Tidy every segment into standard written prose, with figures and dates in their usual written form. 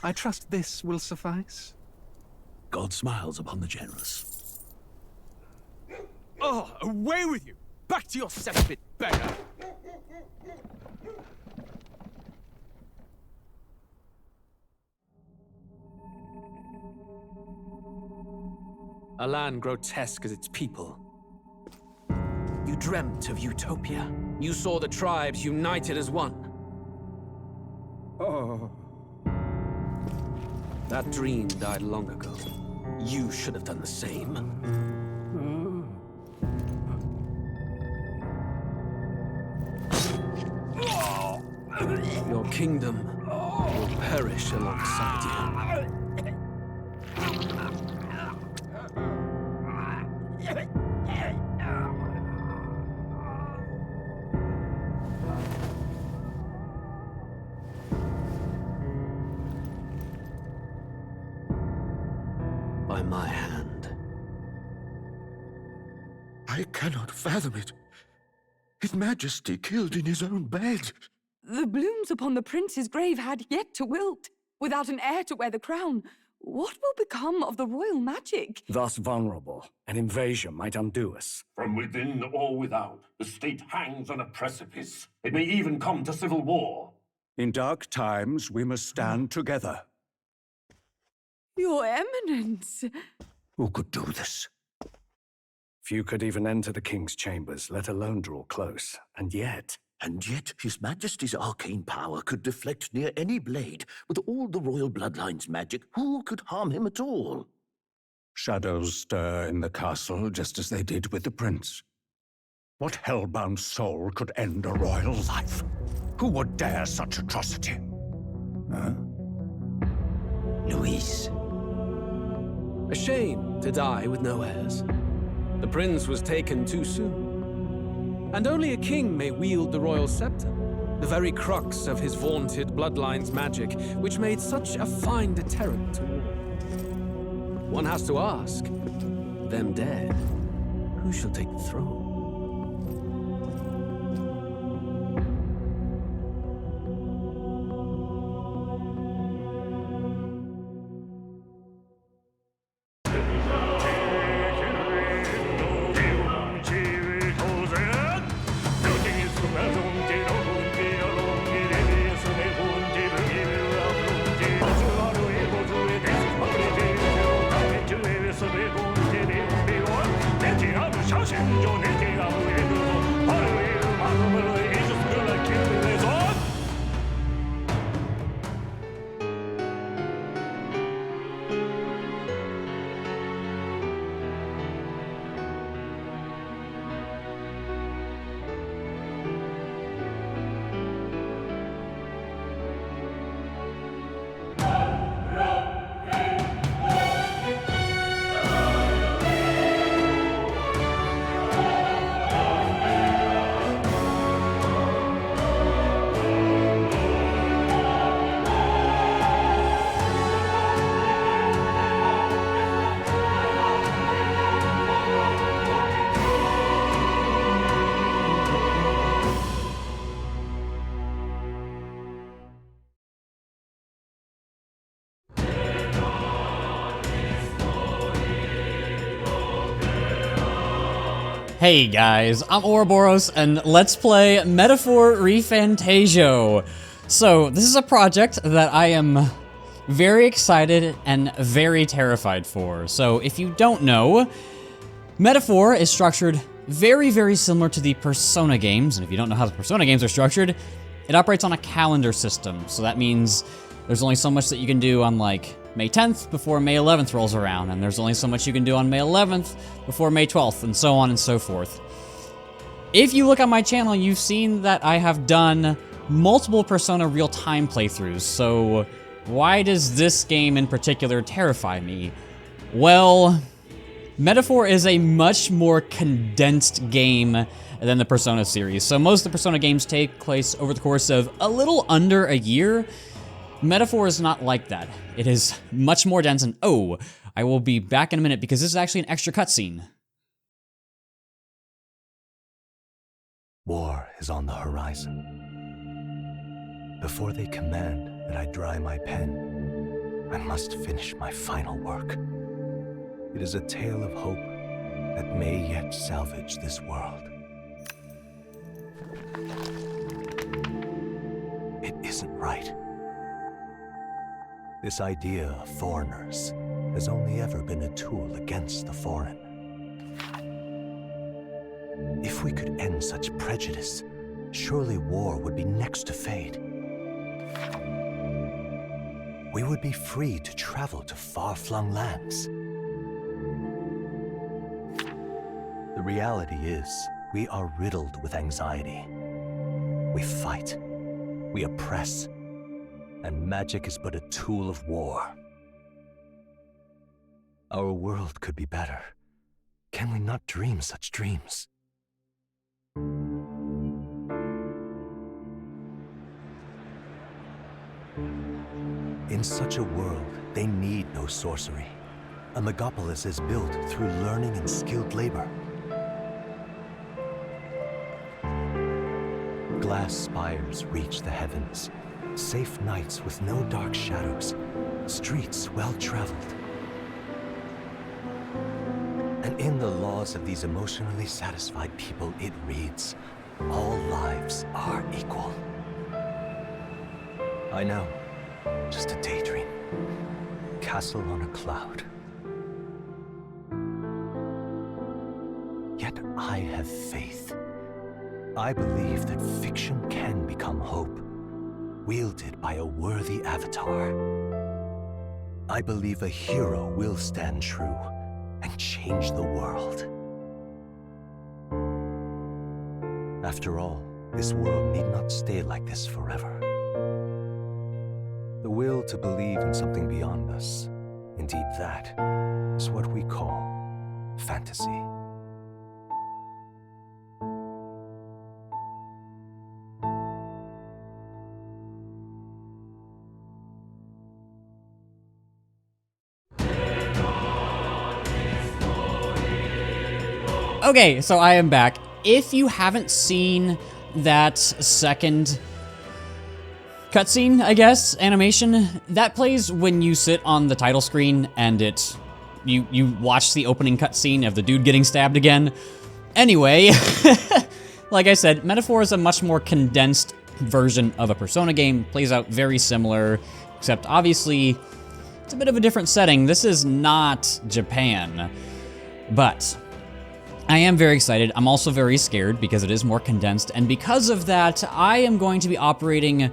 I trust this will suffice. God smiles upon the generous. Oh, away with you! Back to your cesspit, beggar! A land grotesque as its people. You dreamt of utopia. You saw the tribes united as one. Oh. That dream died long ago. You should have done the same. Your kingdom will perish alongside you. By my hand. I cannot fathom it. His Majesty killed in his own bed. The blooms upon the prince's grave had yet to wilt. Without an heir to wear the crown, what will become of the royal magic? Thus vulnerable, an invasion might undo us. From within or without, the state hangs on a precipice. It may even come to civil war. In dark times, we must stand together. Your Eminence! Who could do this? Few could even enter the king's chambers, let alone draw close. And yet His Majesty's arcane power could deflect near any blade. With all the royal bloodline's magic, who could harm him at all? shadows stir in the castle just as they did with the prince. What hellbound soul could end a royal life? Who would dare such atrocity? Huh? Luis. A shame to die with no heirs. The prince was taken too soon. And only a king may wield the royal scepter, the very crux of his vaunted bloodline's magic, which made such a fine deterrent to war. One has to ask, them dead, who shall take the throne? Hey guys, I'm Ouroboros, and let's play Metaphor ReFantazio. So, this is a project that I am very excited and very terrified for. So, if you don't know, Metaphor is structured very, very similar to the Persona games, and if you don't know how the Persona games are structured, it operates on a calendar system. So that means there's only so much that you can do on, like, May 10th before May 11th rolls around, and there's only so much you can do on May 11th before May 12th, and so on and so forth. If you look on my channel, you've seen that I have done multiple Persona real-time playthroughs, so why does this game in particular terrify me? Well, Metaphor is a much more condensed game than the Persona series. So most of the Persona games take place over the course of a little under a year. Metaphor is not like that. It is much more dense, and oh, I will be back in a minute because this is actually an extra cutscene. War is on the horizon. Before they command that I dry my pen, I must finish my final work. It is a tale of hope that may yet salvage this world. It isn't right. This idea of foreigners has only ever been a tool against the foreign. If we could end such prejudice, surely war would be next to fade. We would be free to travel to far-flung lands. The reality is, we are riddled with anxiety. We fight, we oppress, and magic is but a tool of war. Our world could be better. Can we not dream such dreams? In such a world, they need no sorcery. A megapolis is built through learning and skilled labor. Glass spires reach the heavens, safe nights with no dark shadows, streets well-traveled. And in the laws of these emotionally satisfied people, it reads, all lives are equal. I know, just a daydream. Castle on a cloud. Yet I have faith. I believe that fiction can become hope, wielded by a worthy avatar. I believe a hero will stand true and change the world. After all, this world need not stay like this forever. The will to believe in something beyond us, indeed that, is what we call fantasy. Okay, so I am back. If you haven't seen that second cutscene, I guess, animation, that plays when you sit on the title screen and you watch the opening cutscene of the dude getting stabbed again. Anyway, like I said, Metaphor is a much more condensed version of a Persona game, plays out very similar, except obviously it's a bit of a different setting. This is not Japan, but I am very excited. I'm also very scared because it is more condensed, and because of that, I am going to be operating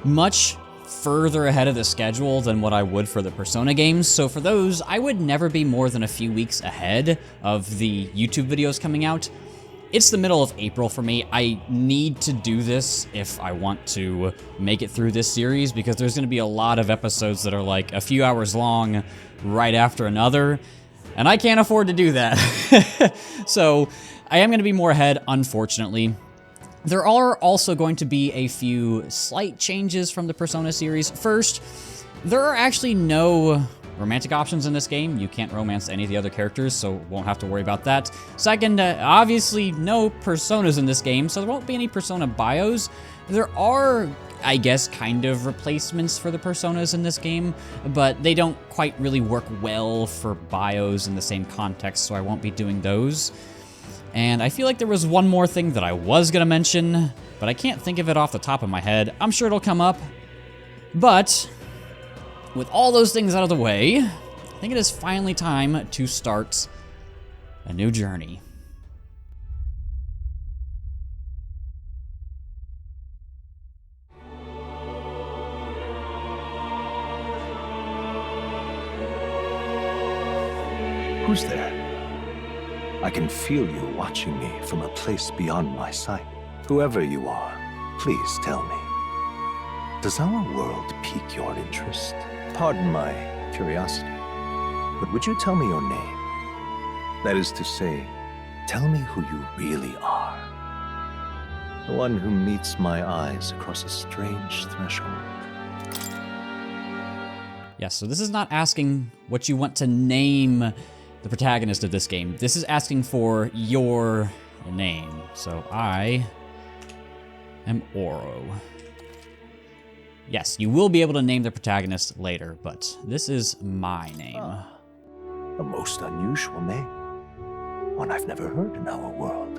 much further ahead of the schedule than what I would for the Persona games. So for those, I would never be more than a few weeks ahead of the YouTube videos coming out. It's the middle of April for me. I need to do this if I want to make it through this series, because there's going to be a lot of episodes that are like a few hours long right after another, and I can't afford to do that. So I am going to be more ahead, unfortunately. There are also going to be a few slight changes from the Persona series. First, there are actually no romantic options in this game. You can't romance any of the other characters, so won't have to worry about that. Second, obviously no Personas in this game, so there won't be any Persona bios. There are, I guess, kind of replacements for the Personas in this game, but they don't quite really work well for bios in the same context, so I won't be doing those. And I feel like there was one more thing that I was gonna mention, but I can't think of it off the top of my head. I'm sure it'll come up. But with all those things out of the way, I think it is finally time to start a new journey. Who's there? I can feel you watching me from a place beyond my sight. Whoever you are, please tell me. Does our world pique your interest? Pardon my curiosity, but would you tell me your name? That is to say, tell me who you really are. The one who meets my eyes across a strange threshold. Yes, so this is not asking what you want to name the protagonist of this game. This is asking for your name. So I am Oro. Yes, you will be able to name the protagonist later, but this is my name. A most unusual name. One I've never heard in our world.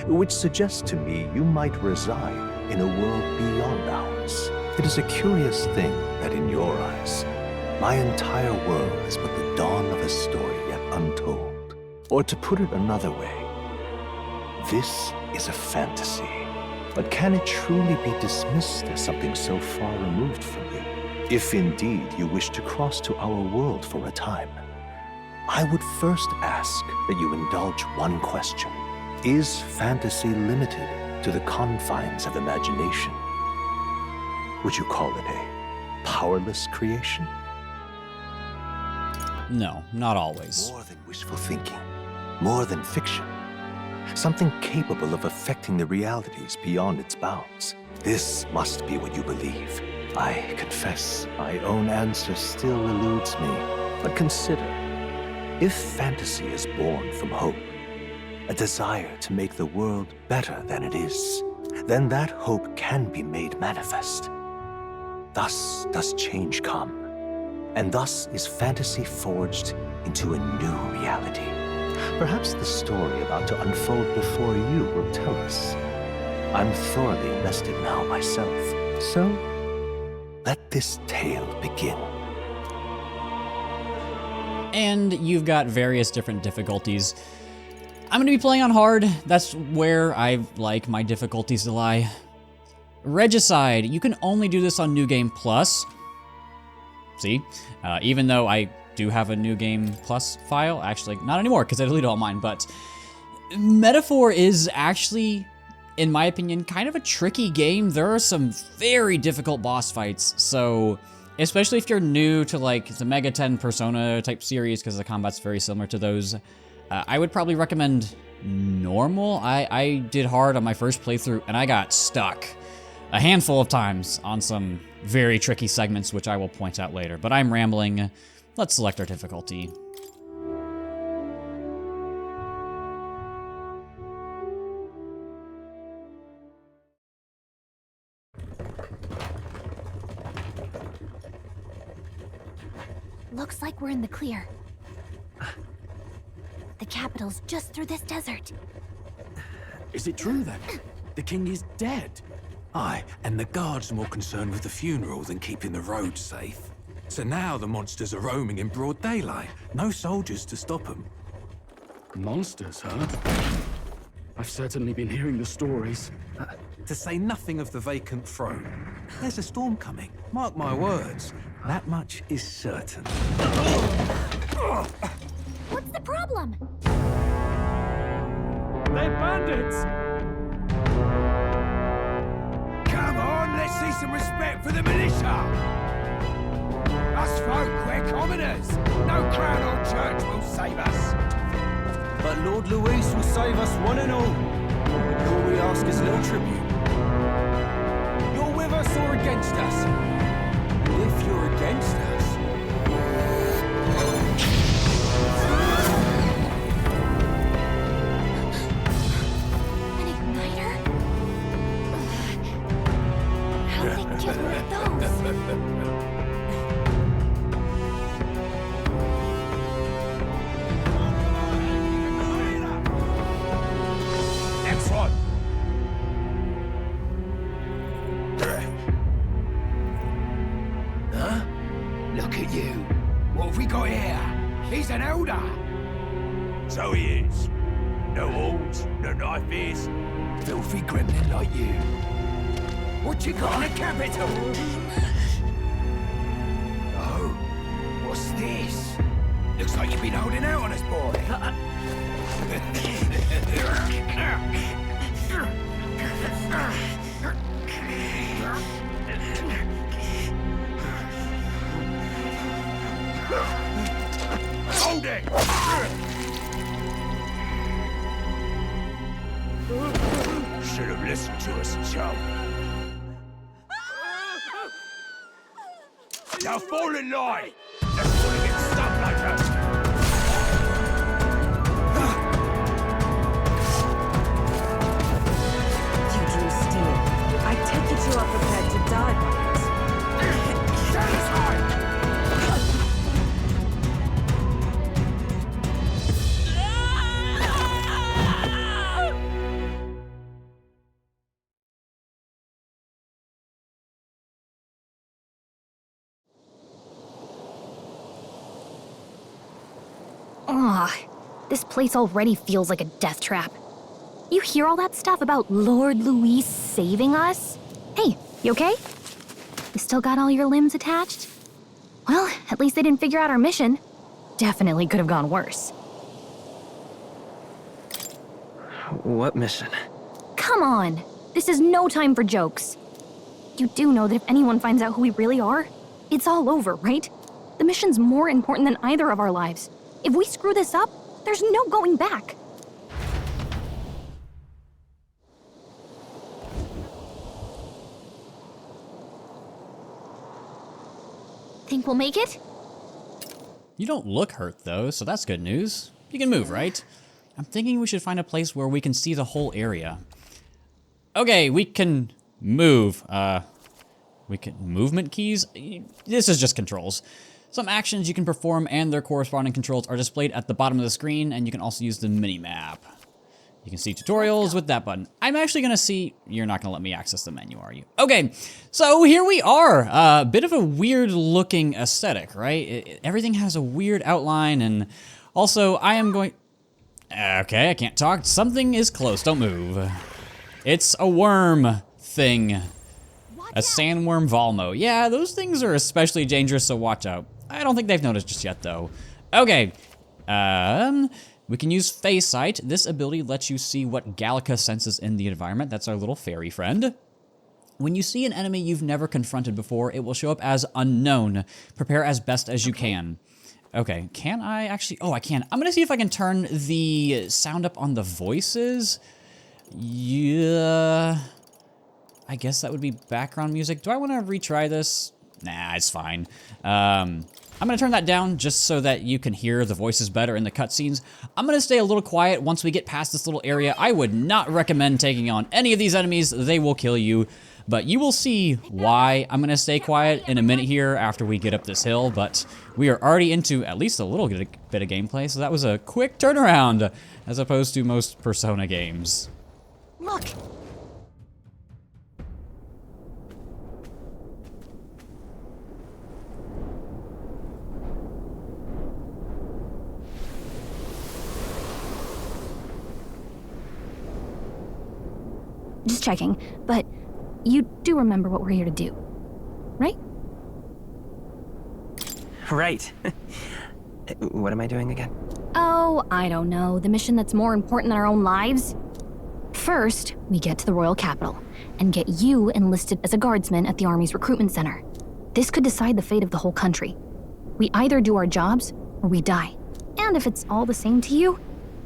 Which suggests to me you might reside in a world beyond ours. It is a curious thing that in your eyes, my entire world is but the dawn of a story yet untold. Or to put it another way, this is a fantasy. But can it truly be dismissed as something so far removed from you? If indeed you wish to cross to our world for a time, I would first ask that you indulge one question. Is fantasy limited to the confines of imagination? Would you call it a powerless creation? No, not always. More than wishful thinking, more than fiction. Something capable of affecting the realities beyond its bounds. This must be what you believe. I confess, my own answer still eludes me. But consider, if fantasy is born from hope, a desire to make the world better than it is, then that hope can be made manifest. Thus does change come, and thus is fantasy forged into a new reality. Perhaps the story about to unfold before you will tell us. I'm thoroughly invested now myself, so let this tale begin. And you've got various different difficulties. I'm going to be playing on hard. That's where I like my difficulties to lie. Regicide. You can only do this on New Game Plus. See? Even though I do have a New Game Plus file. Actually, not anymore because I deleted all mine. But Metaphor is actually, in my opinion, kind of a tricky game. There are some very difficult boss fights. So, especially if you're new to like the Mega 10 Persona type series, because the combat's very similar to those, I would probably recommend normal. I did hard on my first playthrough and I got stuck a handful of times on some very tricky segments, which I will point out later. But I'm rambling. Let's select our difficulty. Looks like we're in the clear. The capital's just through this desert. Is it true then? The king is dead? Aye, and the guards more concerned with the funeral than keeping the roads safe. So now the monsters are roaming in broad daylight. No soldiers to stop them. Monsters, huh? I've certainly been hearing the stories. To say nothing of the vacant throne. There's a storm coming, mark my words. That much is certain. What's the problem? They're bandits! Come on, let's see some respect for the militia! Us folk, we're commoners. No crown or church will save us. But Lord Luis will save us one and all. All we ask is a little tribute. You're with us or against us? And if you're against us... An igniter? How did they get rid of those? Next one. Huh? Look at you. What have we got here? He's an elder. So he is. No horns, no knife ears. Filthy gremlin like you. What you got in the capital? Oh, what's this? Looks like you've been holding out on us, boy. Hold it! should have listened to us, chum. Now fall in line! Let's want to get stuck like us! You drew steel. I take it you are prepared to die by it. Satisfied! This place already feels like a death trap. You hear all that stuff about Lord Louis saving us? Hey, you okay? You still got all your limbs attached? Well, at least they didn't figure out our mission. Definitely could have gone worse. What mission? Come on! This is no time for jokes. You do know that if anyone finds out who we really are, it's all over, right? The mission's more important than either of our lives. If we screw this up, there's no going back. Think we'll make it? You don't look hurt, though, so that's good news. You can move, right? I'm thinking we should find a place where we can see the whole area. Okay, we can move. Movement keys? This is just controls. Some actions you can perform and their corresponding controls are displayed at the bottom of the screen, and you can also use the mini-map. You can see tutorials with that button. I'm actually gonna see... You're not gonna let me access the menu, are you? Okay, so here we are. A bit of a weird-looking aesthetic, right? Everything has a weird outline, and also I am going... Okay, I can't talk. Something is close, don't move. It's a worm thing. A sandworm Volmo. Yeah, those things are especially dangerous, so watch out. I don't think they've noticed just yet, though. Okay, we can use Phase Sight. This ability lets you see what Gallica senses in the environment. That's our little fairy friend. When you see an enemy you've never confronted before, it will show up as unknown. Prepare as best as you can. Okay, can I actually... Oh, I can. I'm gonna see if I can turn the sound up on the voices. Yeah... I guess that would be background music. Do I want to retry this? Nah, it's fine. I'm gonna turn that down just so that you can hear the voices better in the cutscenes. I'm gonna stay a little quiet once we get past this little area. I would not recommend taking on any of these enemies. They will kill you, but you will see why I'm gonna stay quiet in a minute here after we get up this hill, but we are already into at least a little bit of gameplay, so that was a quick turnaround as opposed to most Persona games. Look! Just checking, but you do remember what we're here to do, right? Right. What am I doing again? Oh, I don't know. The mission that's more important than our own lives? First, we get to the royal capital and get you enlisted as a guardsman at the army's recruitment center. This could decide the fate of the whole country. We either do our jobs or we die. And if it's all the same to you,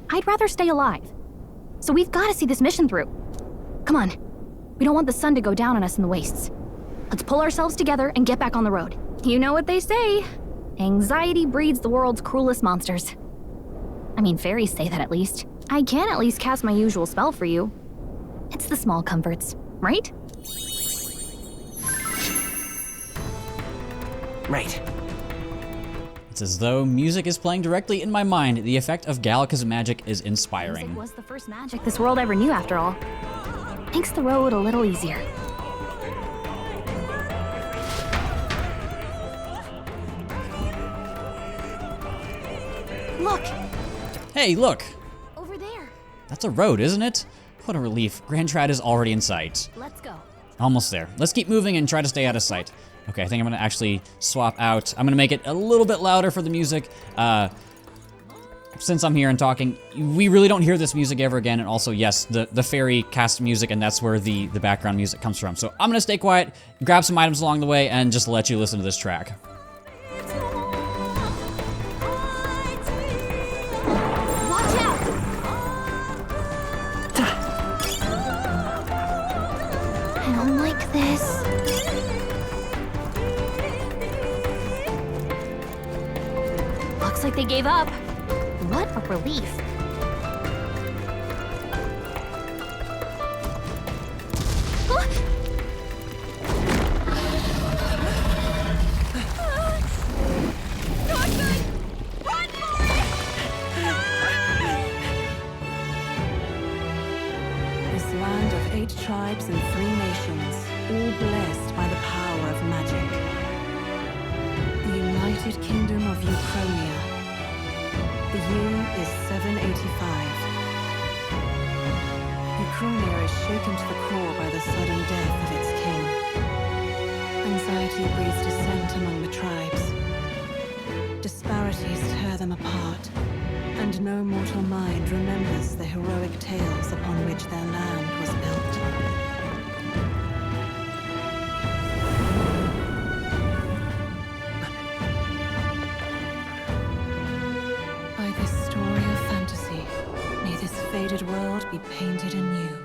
I'd rather stay alive. So we've got to see this mission through. Come on. We don't want the sun to go down on us in the wastes. Let's pull ourselves together and get back on the road. You know what they say. Anxiety breeds the world's cruelest monsters. I mean, fairies say that at least. I can at least cast my usual spell for you. It's the small comforts, right? Right. It's as though music is playing directly in my mind. The effect of Gallica's magic is inspiring. Music was the first magic this world ever knew, after all. Makes the road a little easier. Look! Hey, look! Over there. That's a road, isn't it? What a relief. Grand Trad is already in sight. Let's go. Almost there. Let's keep moving and try to stay out of sight. Okay, I think I'm gonna actually swap out. I'm gonna make it a little bit louder for the music. Since I'm here and talking, we really don't hear this music ever again, and also, yes, the fairy cast music, and that's where the background music comes from. So I'm gonna stay quiet, grab some items along the way, and just let you listen to this track. Watch out! they gave up. What a relief. This land of 8 tribes and 3 nations, all blessed by the power of magic. The United Kingdom of Ukrainia. The year is 785. Ukrainia is shaken to the core by the sudden death of its king. Anxiety breeds dissent among the tribes. Disparities tear them apart, and no mortal mind remembers the heroic tales upon which their land was built. By this story of fantasy, may this faded world be painted anew.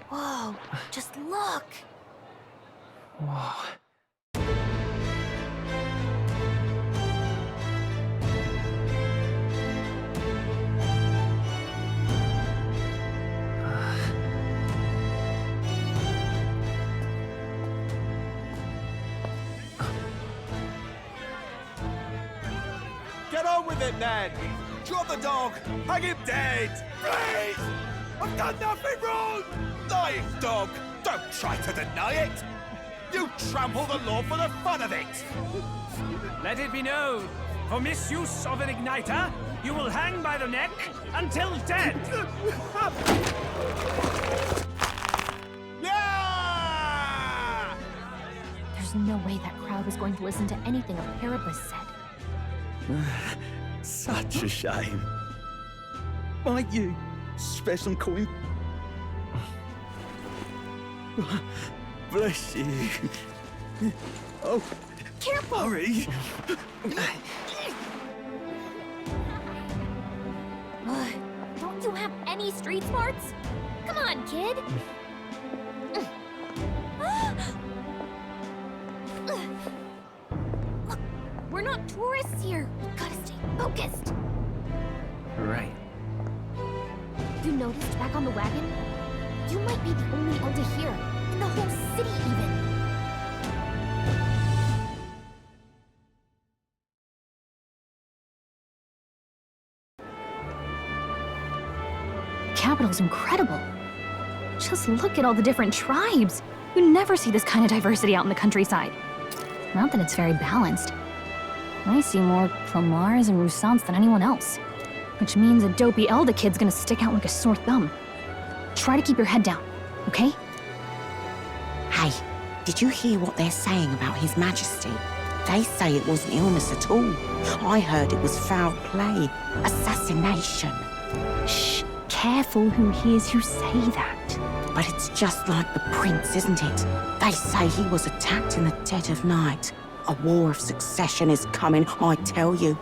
Whoa, just look! Whoa. Get on with it, then! Drop the dog! Hang him dead! Please! I've done nothing wrong! Lying dog! Don't try to deny it! You trample the law for the fun of it! Let it be known, for misuse of an igniter, you will hang by the neck until dead! Yeah! There's no way that crowd was going to listen to anything a Paribus said. Such a shame. Might you spare some coin? Bless you. Oh, careful! Hurry! Don't you have any street smarts? Come on, kid! Look, we're not tourists here. We gotta stay focused. Right. You noticed back on the wagon? You might be the only elder here, in the whole city even. The capital's incredible. Just look at all the different tribes. You never see this kind of diversity out in the countryside. Not that it's very balanced. I see more Clamars and Roussants than anyone else. Which means a dopey Elda kid's gonna stick out like a sore thumb. Try to keep your head down, okay? Hey, did you hear what they're saying about His Majesty? They say it wasn't illness at all. I heard it was foul play, assassination. Shh, careful who hears you say that. But it's just like the prince, isn't it? They say he was attacked in the dead of night. A war of succession is coming, I tell you.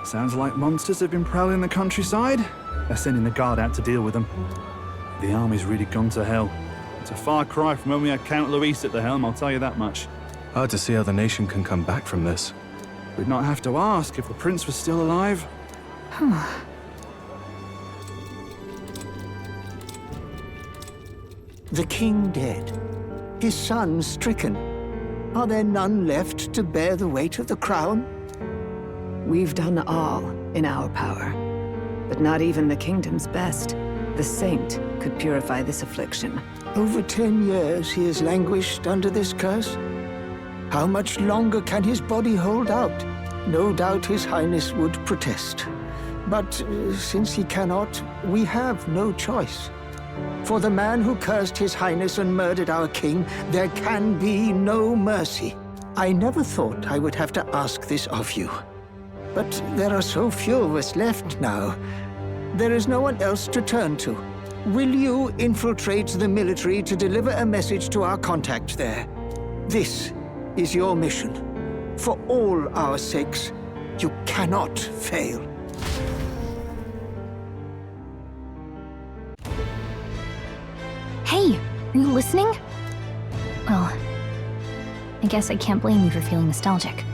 Sounds like monsters have been prowling the countryside. They're sending the guard out to deal with them. The army's really gone to hell. It's a far cry from when we had Count Luis at the helm, I'll tell you that much. Hard to see how the nation can come back from this. We'd not have to ask if the prince was still alive. The king dead, his son stricken. Are there none left to bear the weight of the crown? We've done all in our power, but not even the kingdom's best. The saint could purify this affliction. Over 10 years he has languished under this curse. How much longer can his body hold out? No doubt his highness would protest. But since he cannot, we have no choice. For the man who cursed his highness and murdered our king, there can be no mercy. I never thought I would have to ask this of you. but there are so few of us left now. There is no one else to turn to. Will you infiltrate the military to deliver a message to our contact there? This is your mission. For all our sakes, you cannot fail. Hey, are you listening? Well, I guess I can't blame you for feeling nostalgic.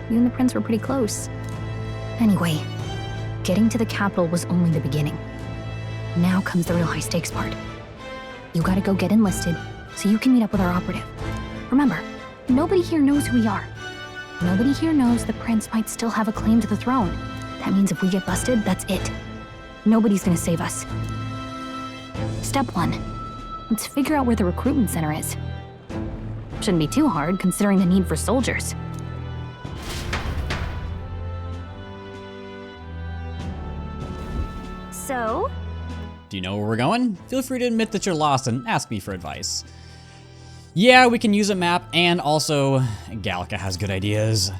You and the prince were pretty close. Anyway, getting to the capital was only the beginning. Now comes the real high-stakes part. You gotta go get enlisted so you can meet up with our operative. Remember, nobody here knows who we are. Nobody here knows the prince might still have a claim to the throne. That means if we get busted, that's it. Nobody's gonna save us. Step 1. Let's figure out where the recruitment center is. Shouldn't be too hard, considering the need for soldiers. So? Do you know where we're going? Feel free to admit that you're lost and ask me for advice. Yeah, we can use a map, and also, Gallica has good ideas.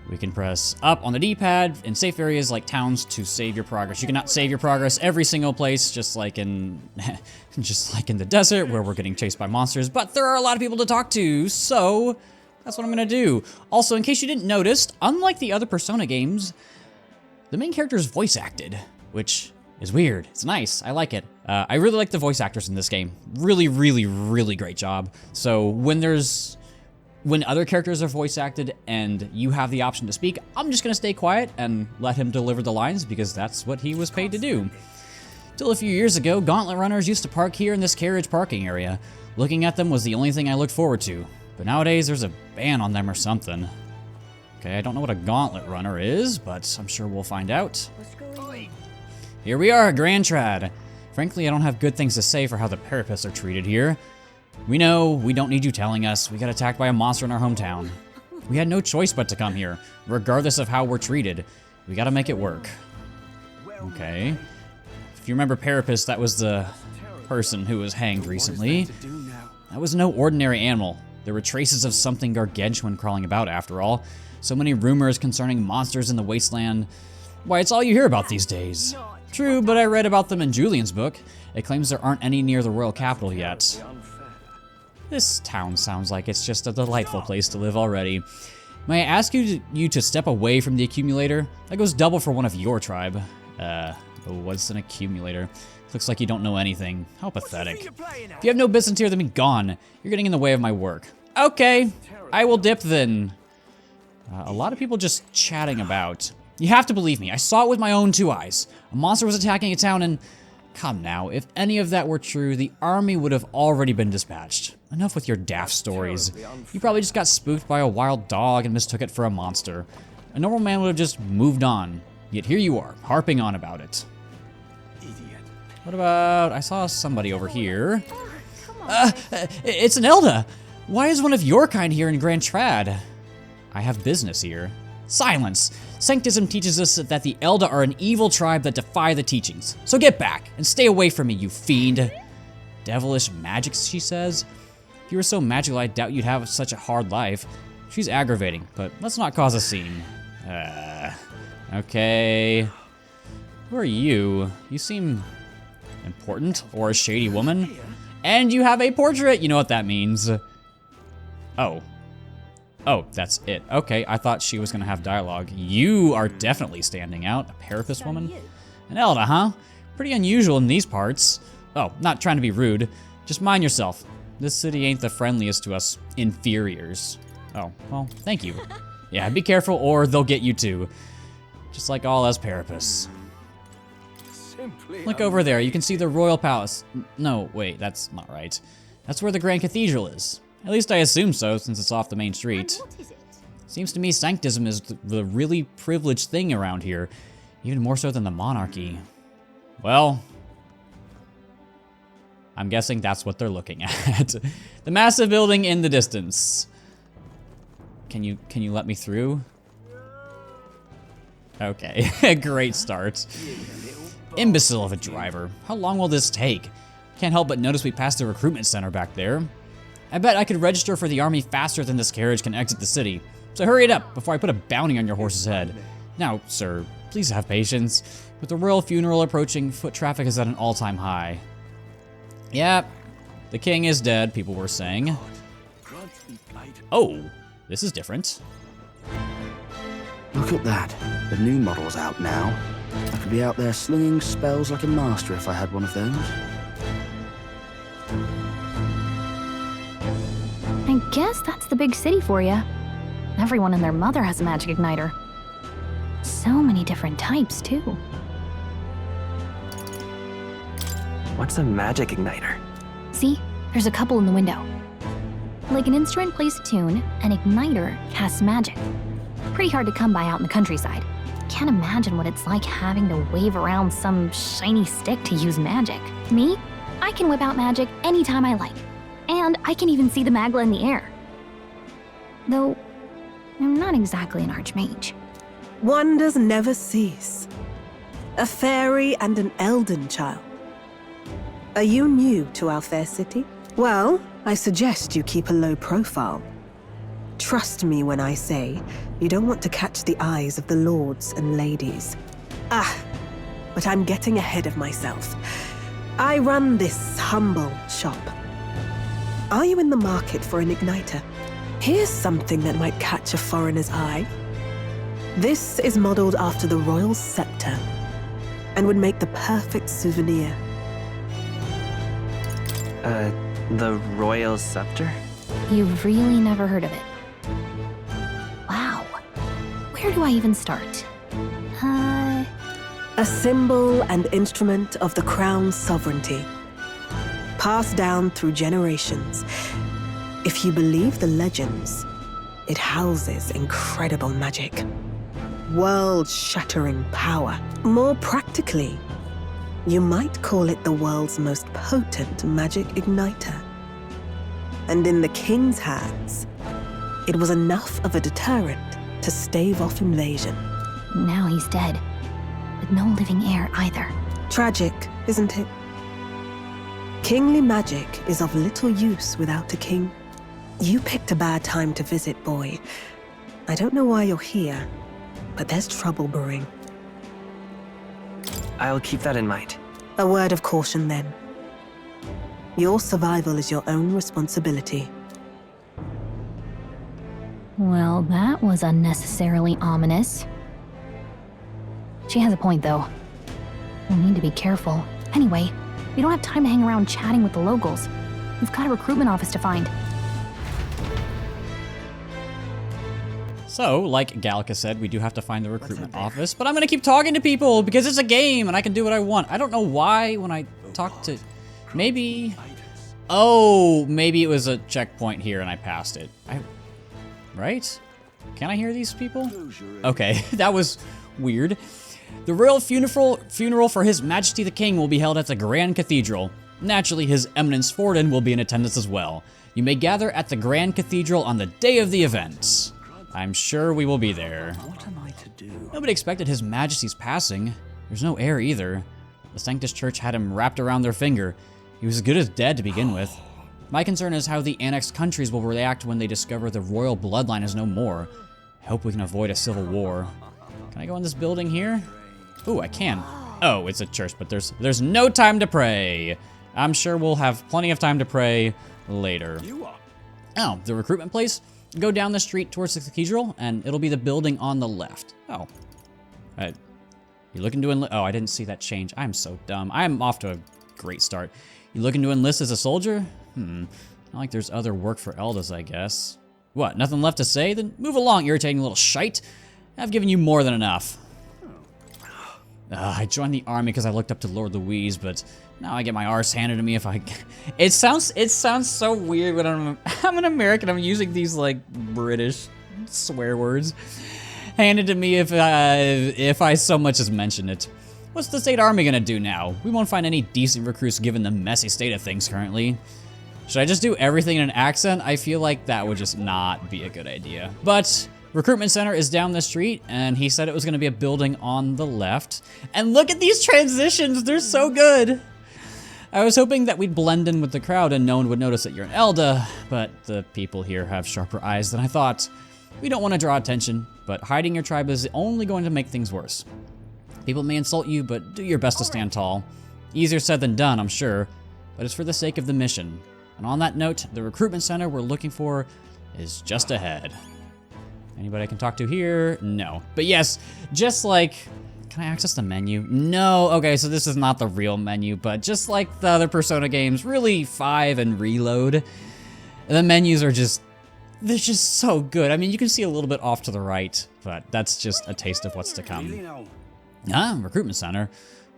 We can press up on the D-pad in safe areas like towns to save your progress. You cannot save your progress every single place, just like in the desert where we're getting chased by monsters, but there are a lot of people to talk to, so that's what I'm gonna do. Also, in case you didn't notice, unlike the other Persona games, the main character is voice acted, which is weird. It's nice. I like it. I really like the voice actors in this game. Really, really, really great job. So when other characters are voice acted and you have the option to speak, I'm just gonna stay quiet and let him deliver the lines because that's what he was paid to do. Till a few years ago, gauntlet runners used to park here in this carriage parking area. Looking at them was the only thing I looked forward to. But nowadays, there's a ban on them or something. Okay, I don't know what a gauntlet runner is, but I'm sure we'll find out. Here we are, Grand Trad. Frankly, I don't have good things to say for how the Parapists are treated here. We know, we don't need you telling us. We got attacked by a monster in our hometown. We had no choice but to come here, regardless of how we're treated. We gotta make it work. Okay. If you remember Parapist, that was the person who was hanged recently. That was no ordinary animal. There were traces of something gargantuan crawling about, after all. So many rumors concerning monsters in the wasteland. Why, it's all you hear about these days. True, but I read about them in Julian's book. It claims there aren't any near the royal capital yet. This town sounds like it's just a delightful place to live already. May I ask you to step away from the accumulator? That goes double for one of your tribe. What's an accumulator? Looks like you don't know anything. How pathetic. If you have no business here, then be gone. You're getting in the way of my work. Okay, I will dip then. A lot of people just chatting about. You have to believe me, I saw it with my own 2 eyes. A monster was attacking a town and... Come now, if any of that were true, the army would have already been dispatched. Enough with your daft stories. You probably just got spooked by a wild dog and mistook it for a monster. A normal man would have just moved on. Yet here you are, harping on about it. Idiot. What about... I saw somebody over here. It's an Elda! Why is one of your kind here in Grand Trad? I have business here. Silence! Sanctism teaches us that the Elda are an evil tribe that defy the teachings. So get back, and stay away from me, you fiend. Devilish magic, she says. If you were so magical, I doubt you'd have such a hard life. She's aggravating, but let's not cause a scene. Okay. Who are you? You seem important, or a shady woman. And you have a portrait! You know what that means. Oh, that's it. Okay, I thought she was gonna have dialogue. You are definitely standing out. A Parapist woman? An Elda, huh? Pretty unusual in these parts. Oh, not trying to be rude. Just mind yourself. This city ain't the friendliest to us inferiors. Oh, well, thank you. Yeah, be careful or they'll get you too. Just like all us Parapists. Look over there, you can see the Royal Palace. No, wait, that's not right. That's where the Grand Cathedral is. At least I assume so, since it's off the main street. Seems to me sanctism is the really privileged thing around here, even more so than the monarchy. Well, I'm guessing that's what they're looking at. The massive building in the distance. Can you let me through? Okay, great start. Imbecile of a driver. How long will this take? Can't help but notice we passed the recruitment center back there. I bet I could register for the army faster than this carriage can exit the city. So hurry it up before I put a bounty on your horse's head. Now, sir, please have patience. With the royal funeral approaching, foot traffic is at an all-time high. Yeah, the king is dead, people were saying. Oh, this is different. Look at that. The new model's out now. I could be out there slinging spells like a master if I had one of those. I guess that's the big city for you. Everyone and their mother has a magic igniter. So many different types, too. What's a magic igniter? See, there's a couple in the window. Like an instrument plays a tune, an igniter casts magic. Pretty hard to come by out in the countryside. Can't imagine what it's like having to wave around some shiny stick to use magic. Me? I can whip out magic anytime I like. And I can even see the magla in the air. Though, I'm not exactly an archmage. Wonders never cease. A fairy and an elden child. Are you new to our fair city? Well, I suggest you keep a low profile. Trust me when I say you don't want to catch the eyes of the lords and ladies. But I'm getting ahead of myself. I run this humble shop. Are you in the market for an igniter? Here's something that might catch a foreigner's eye. This is modeled after the royal scepter and would make the perfect souvenir. The royal scepter? You've really never heard of it. Wow. Where do I even start? A symbol and instrument of the crown's sovereignty. Passed down through generations. If you believe the legends, it houses incredible magic. World-shattering power. More practically, you might call it the world's most potent magic igniter. And in the king's hands, it was enough of a deterrent to stave off invasion. Now he's dead. With no living heir either. Tragic, isn't it? Kingly magic is of little use without a king. You picked a bad time to visit, boy. I don't know why you're here, but there's trouble brewing. I'll keep that in mind. A word of caution, then. Your survival is your own responsibility. Well, that was unnecessarily ominous. She has a point, though. We'll need to be careful. Anyway, we don't have time to hang around chatting with the locals. We've got a recruitment office to find. So, like Gallica said, we do have to find the recruitment office, but I'm gonna keep talking to people because it's a game and I can do what I want. I don't know why when I talk to... Maybe... Oh, maybe it was a checkpoint here and I passed it. Right? Can I hear these people? Okay, that was weird. The royal funeral for His Majesty the King will be held at the Grand Cathedral. Naturally, His Eminence Forden will be in attendance as well. You may gather at the Grand Cathedral on the day of the event. I'm sure we will be there. What am I to do? Nobody expected His Majesty's passing. There's no heir either. The Sanctus Church had him wrapped around their finger. He was as good as dead to begin with. My concern is how the annexed countries will react when they discover the royal bloodline is no more. I hope we can avoid a civil war. Can I go in this building here? Ooh, I can. Oh, it's a church, but there's no time to pray. I'm sure we'll have plenty of time to pray later. Oh, the recruitment place? Go down the street towards the cathedral, and it'll be the building on the left. Oh. You looking to enlist? Oh, I didn't see that change. I'm so dumb. I'm off to a great start. You looking to enlist as a soldier? Not like there's other work for Eldas, I guess. What, nothing left to say? Then move along, irritating little shite. I've given you more than enough. I joined the army because I looked up to Lord Louise, but now I get my arse handed to me if I... It sounds so weird when I'm an American. I'm using these, like, British swear words handed to me if I so much as mention it. What's the state army gonna do now? We won't find any decent recruits given the messy state of things currently. Should I just do everything in an accent? I feel like that would just not be a good idea. But Recruitment Center is down the street, and he said it was gonna be a building on the left. And look at these transitions, they're so good. I was hoping that we'd blend in with the crowd and no one would notice that you're an Elda, but the people here have sharper eyes than I thought. We don't want to draw attention, but hiding your tribe is only going to make things worse. People may insult you, but do your best to stand tall. Easier said than done, I'm sure, but it's for the sake of the mission. And on that note, the recruitment center we're looking for is just ahead. Anybody I can talk to here? No. But yes, just like... Can I access the menu? No. Okay, so this is not the real menu, but just like the other Persona games, really 5 and Reload, the menus are just... They're just so good. I mean, you can see a little bit off to the right, but that's just a taste of what's to come. Ah, recruitment center.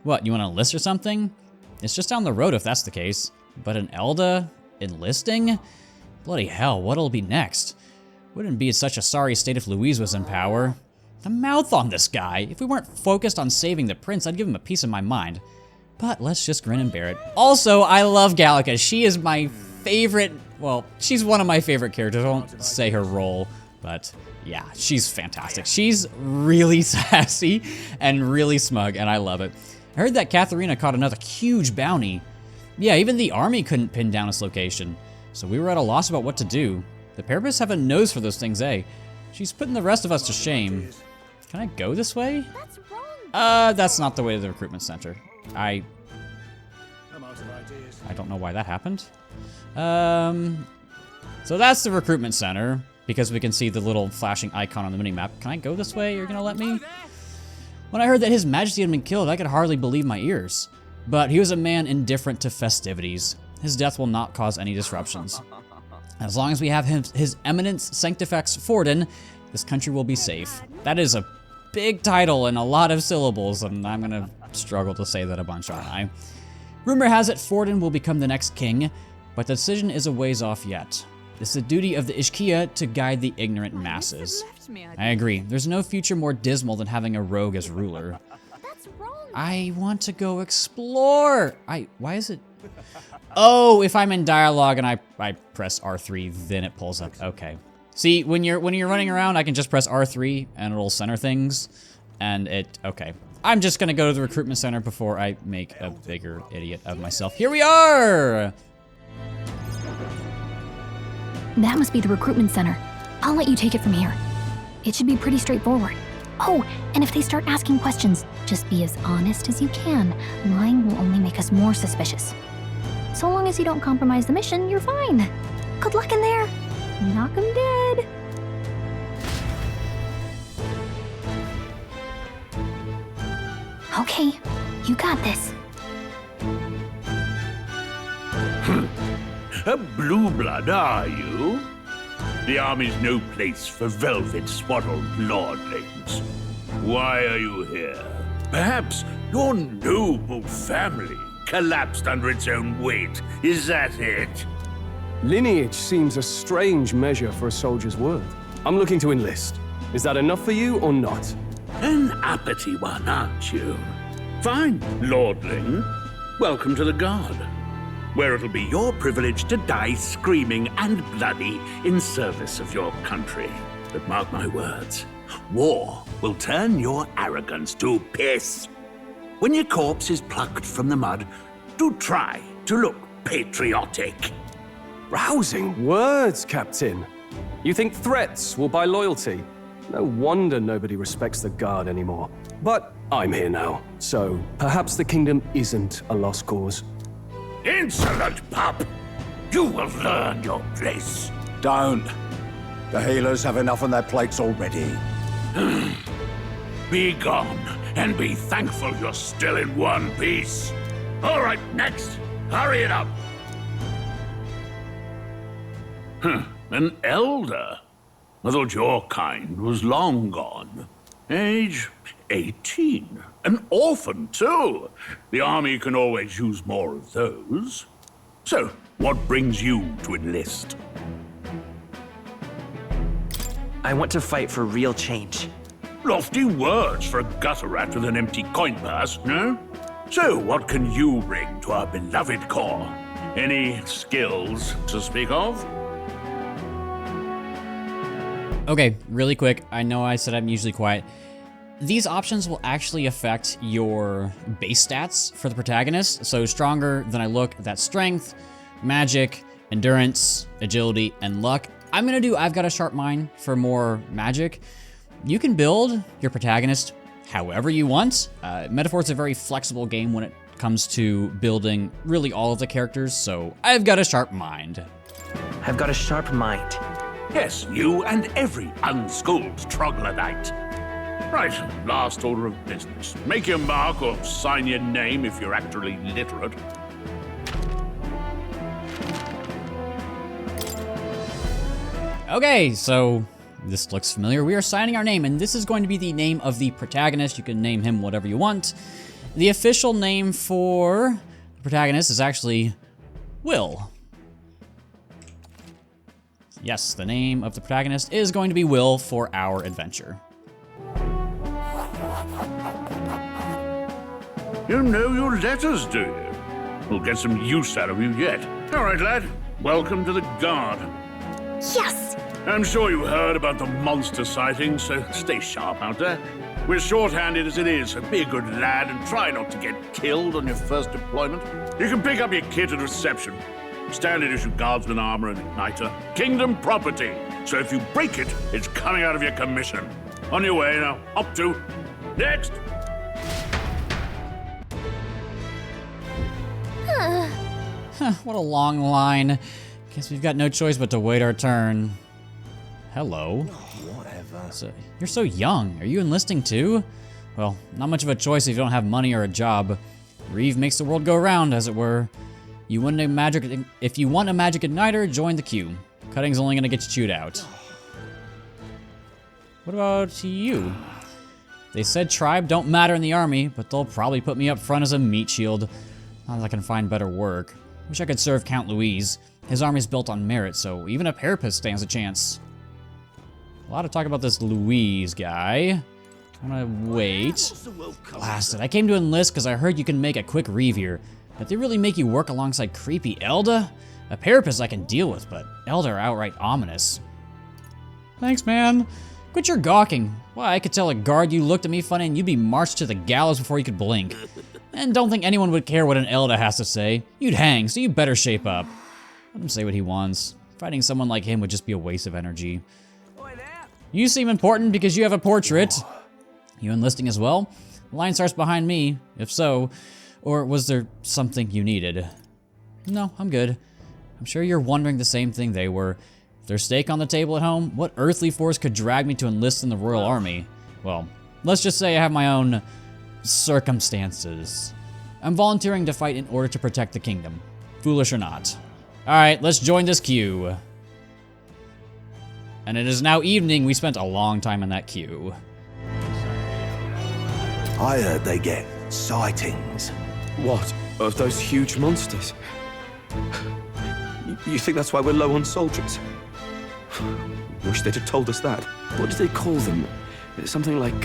What, you want to enlist or something? It's just down the road if that's the case. But an Elda enlisting? Bloody hell, what'll be next? Wouldn't be in such a sorry state if Louise was in power. The mouth on this guy. If we weren't focused on saving the prince, I'd give him a piece of my mind. But let's just grin and bear it. Also, I love Gallica. She is my favorite, well, she's one of my favorite characters. I won't say her role, but yeah, she's fantastic. She's really sassy and really smug, and I love it. I heard that Katharina caught another huge bounty. Yeah, even the army couldn't pin down its location, so we were at a loss about what to do. The Parapaths have a nose for those things, eh? She's putting the rest of us to shame. Can I go this way? That's wrong. That's not the way to the recruitment center. I don't know why that happened. So that's the recruitment center, because we can see the little flashing icon on the minimap. Can I go this way? You're gonna let me? When I heard that His Majesty had been killed, I could hardly believe my ears. But he was a man indifferent to festivities. His death will not cause any disruptions. As long as we have His Eminence Sanctifex Forden, this country will be safe. That is a big title and a lot of syllables, and I'm gonna struggle to say that a bunch, aren't I? Rumor has it Forden will become the next king, but the decision is a ways off yet. It's the duty of the Ishkia to guide the ignorant masses. I agree. There's no future more dismal than having a rogue as ruler. I want to go explore. Why is it? Oh, if I'm in dialogue and I press R3, then it pulls up. Okay. See, when you're running around, I can just press R3 and it'll center things, and okay. I'm just gonna go to the recruitment center before I make a bigger idiot of myself. Here we are! That must be the recruitment center. I'll let you take it from here. It should be pretty straightforward. Oh, and if they start asking questions, just be as honest as you can. Lying will only make us more suspicious. So long as you don't compromise the mission, you're fine. Good luck in there. Knock 'em dead. Okay, you got this. A blue blood, are you? The army's no place for velvet-swaddled lordlings. Why are you here? Perhaps your noble family collapsed under its own weight. Is that it? Lineage seems a strange measure for a soldier's worth. I'm looking to enlist. Is that enough for you or not? An uppity one, aren't you? Fine, lordling. Welcome to the Guard, where it'll be your privilege to die screaming and bloody in service of your country. But mark my words, war will turn your arrogance to piss. When your corpse is plucked from the mud, do try to look patriotic. Rousing words, Captain. You think threats will buy loyalty? No wonder nobody respects the Guard anymore. But I'm here now, so perhaps the kingdom isn't a lost cause. Insolent pup! You will learn your place. Don't. The healers have enough on their plates already. Be gone, and be thankful you're still in one piece. All right, next. Hurry it up. An elder? I thought your kind was long gone. Age 18. An orphan, too. The army can always use more of those. So, what brings you to enlist? I want to fight for real change. Lofty words for a gutter rat with an empty coin purse, no? So, what can you bring to our beloved corps? Any skills to speak of? Okay, really quick. I know I said I'm usually quiet. These options will actually affect your base stats for the protagonist. So stronger than I look, that's strength, magic, endurance, agility, and luck. I'm gonna do I've Got a Sharp Mind for more magic. You can build your protagonist however you want. Metaphor is a very flexible game when it comes to building really all of the characters, so I've got a sharp mind. I've got a sharp mind. Yes, you and every unschooled troglodyte. Right, last order of business. Make your mark or sign your name if you're actually literate. Okay, so this looks familiar. We are signing our name, and this is going to be the name of the protagonist. You can name him whatever you want. The official name for the protagonist is actually Will. Yes, the name of the protagonist is going to be Will for our adventure. You know your letters, do you? We'll get some use out of you yet. All right, lad. Welcome to the Guard. Yes! I'm sure you heard about the monster sightings, so stay sharp out there. We're short-handed as it is, so be a good lad and try not to get killed on your first deployment. You can pick up your kit at reception. Standard issue guardsman armor and igniter. Kingdom property. So if you break it, it's coming out of your commission. On your way now. Up to. Next! What a long line. Guess we've got no choice but to wait our turn. Hello. Whatever. So, you're so young. Are you enlisting too? Well, not much of a choice if you don't have money or a job. Reeve makes the world go round, as it were. If you want a magic igniter, join the queue. Cutting's only gonna get you chewed out. What about you? They said tribe don't matter in the army, but they'll probably put me up front as a meat shield. Not that I can find better work. Wish I could serve Count Louise. His army's built on merit, so even a parapet stands a chance. A lot of talk about this Louise guy. I'm gonna wait. Blasted. I came to enlist because I heard you can make a quick Reeve here. But they really make you work alongside creepy Elda? A parapet I can deal with, but Elda are outright ominous. Thanks, man. Quit your gawking. Why, I could tell a guard you looked at me funny and you'd be marched to the gallows before you could blink. And don't think anyone would care what an Elda has to say. You'd hang, so you better shape up. Let him say what he wants. Fighting someone like him would just be a waste of energy. You seem important because you have a portrait. You enlisting as well? The line starts behind me, if so. Or was there something you needed? No, I'm good. I'm sure you're wondering the same thing they were. If there's steak on the table at home, what earthly force could drag me to enlist in the Royal Army? Well, let's just say I have my own circumstances. I'm volunteering to fight in order to protect the kingdom. Foolish or not. Alright, let's join this queue. And it is now evening. We spent a long time in that queue. I heard they get sightings. What? Of those huge monsters? You think that's why we're low on soldiers? Wish they'd have told us that. What do they call them? Something like,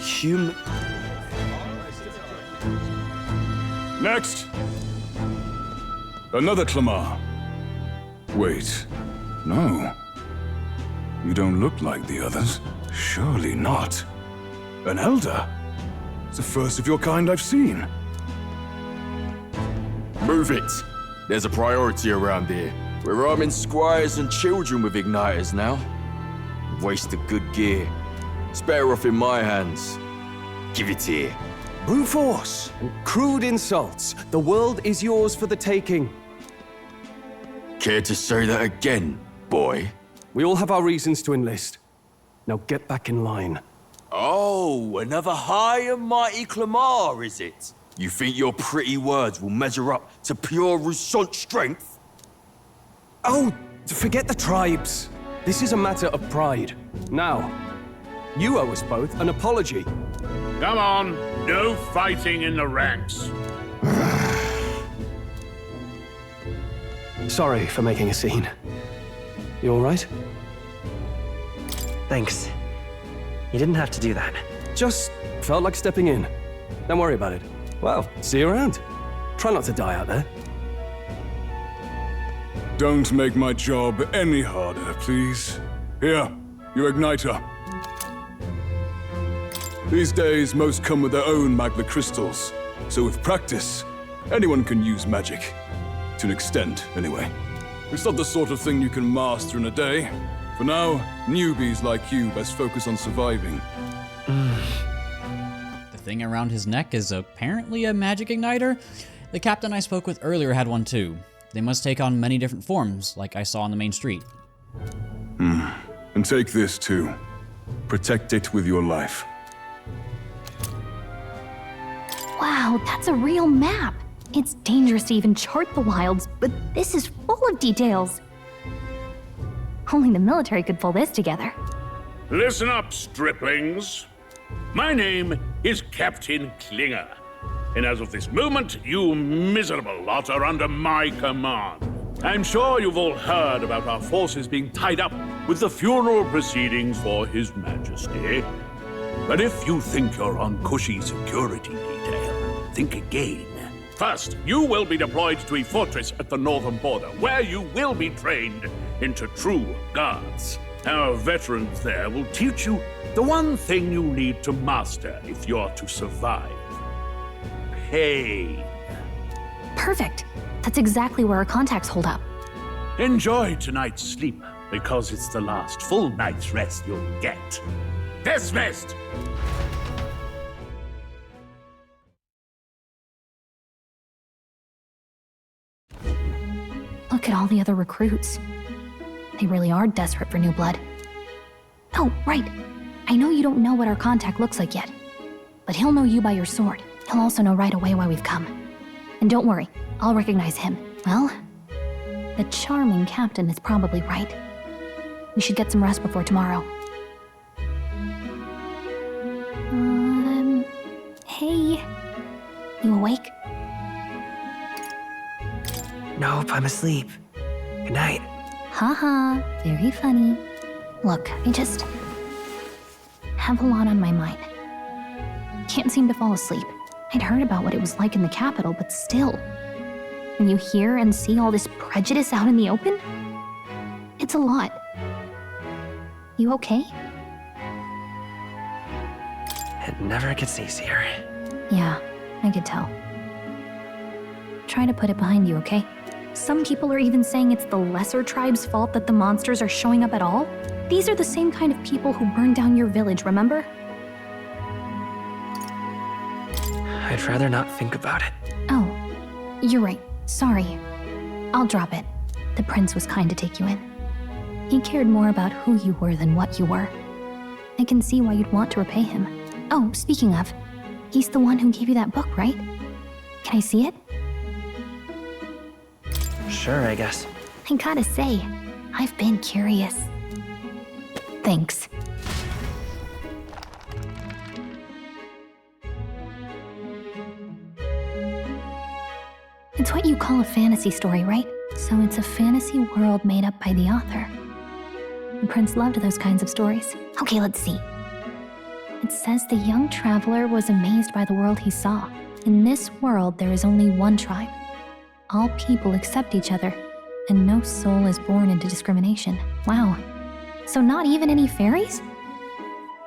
human... Next! Another Clamar. Wait, no. You don't look like the others. Surely not. An elder? It's the first of your kind I've seen. Move it! There's a priority around here. We're arming squires and children with igniters now. Waste of good gear. It's better off in my hands. Give it here. Brute force and crude insults. The world is yours for the taking. Care to say that again, boy? We all have our reasons to enlist. Now get back in line. Oh, another high and mighty Clamar, is it? You think your pretty words will measure up to pure Rousant strength? Oh, forget the tribes. This is a matter of pride. Now, you owe us both an apology. Come on, no fighting in the ranks. Sorry for making a scene. You all right? Thanks. You didn't have to do that. Just felt like stepping in. Don't worry about it. Well, see you around. Try not to die out there. Don't make my job any harder, please. Here, your igniter. These days, most come with their own magna crystals. So with practice, anyone can use magic. To an extent, anyway. It's not the sort of thing you can master in a day. For now, newbies like you best focus on surviving. The thing around his neck is apparently a magic igniter. The captain I spoke with earlier had one too. They must take on many different forms, like I saw on the main street. And take this too. Protect it with your life. Wow, that's a real map. It's dangerous to even chart the wilds, but this is full of details. Only the military could pull this together. Listen up, striplings. My name is Captain Klinger, and as of this moment, you miserable lot are under my command. I'm sure you've all heard about our forces being tied up with the funeral proceedings for His Majesty. But if you think you're on cushy security detail, think again. First, you will be deployed to a fortress at the northern border, where you will be trained into true guards. Our veterans there will teach you the one thing you need to master if you're to survive. Pain. Perfect. That's exactly where our contacts hold up. Enjoy tonight's sleep, because it's the last full night's rest you'll get. Dismissed! Look at all the other recruits. They really are desperate for new blood. Oh, right. I know you don't know what our contact looks like yet, but he'll know you by your sword. He'll also know right away why we've come. And don't worry, I'll recognize him. Well, the charming captain is probably right. We should get some rest before tomorrow. Hey. You awake? Nope, I'm asleep. Good night. Haha, very funny. Look, I just have a lot on my mind. Can't seem to fall asleep. I'd heard about what it was like in the capital, but still. When you hear and see all this prejudice out in the open, it's a lot. You okay? It never gets easier. Yeah, I could tell. Try to put it behind you, okay? Some people are even saying it's the lesser tribe's fault that the monsters are showing up at all. These are the same kind of people who burned down your village, remember? I'd rather not think about it. Oh, you're right. Sorry. I'll drop it. The prince was kind to take you in. He cared more about who you were than what you were. I can see why you'd want to repay him. Oh, speaking of, he's the one who gave you that book, right? Can I see it? Sure, I guess. I gotta say, I've been curious. Thanks. It's what you call a fantasy story, right? So it's a fantasy world made up by the author. The prince loved those kinds of stories. Okay, let's see. It says the young traveler was amazed by the world he saw. In this world, there is only one tribe. All people accept each other, and no soul is born into discrimination. Wow. So not even any fairies?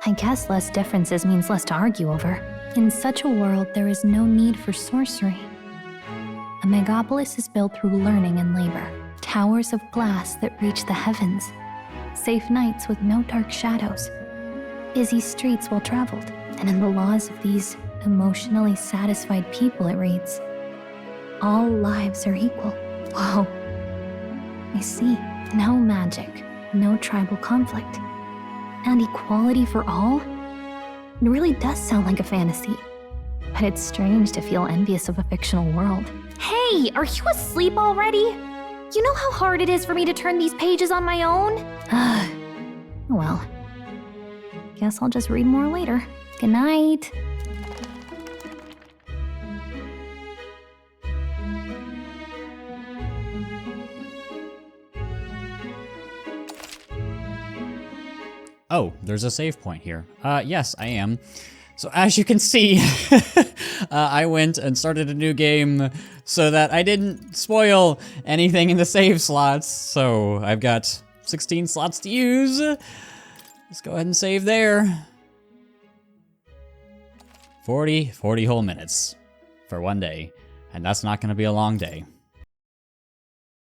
I guess less differences means less to argue over. In such a world, there is no need for sorcery. A megapolis is built through learning and labor. Towers of glass that reach the heavens. Safe nights with no dark shadows. Busy streets well traveled. And in the laws of these emotionally satisfied people, it reads, all lives are equal. Whoa. I see. No magic, no tribal conflict, and equality for all? It really does sound like a fantasy. But it's strange to feel envious of a fictional world. Hey, are you asleep already? You know how hard it is for me to turn these pages on my own? Well, guess I'll just read more later. Good night. Oh, there's a save point here. Yes, I am. So as you can see, I went and started a new game so that I didn't spoil anything in the save slots. So I've got 16 slots to use. Let's go ahead and save there. 40 whole minutes for one day. And that's not going to be a long day.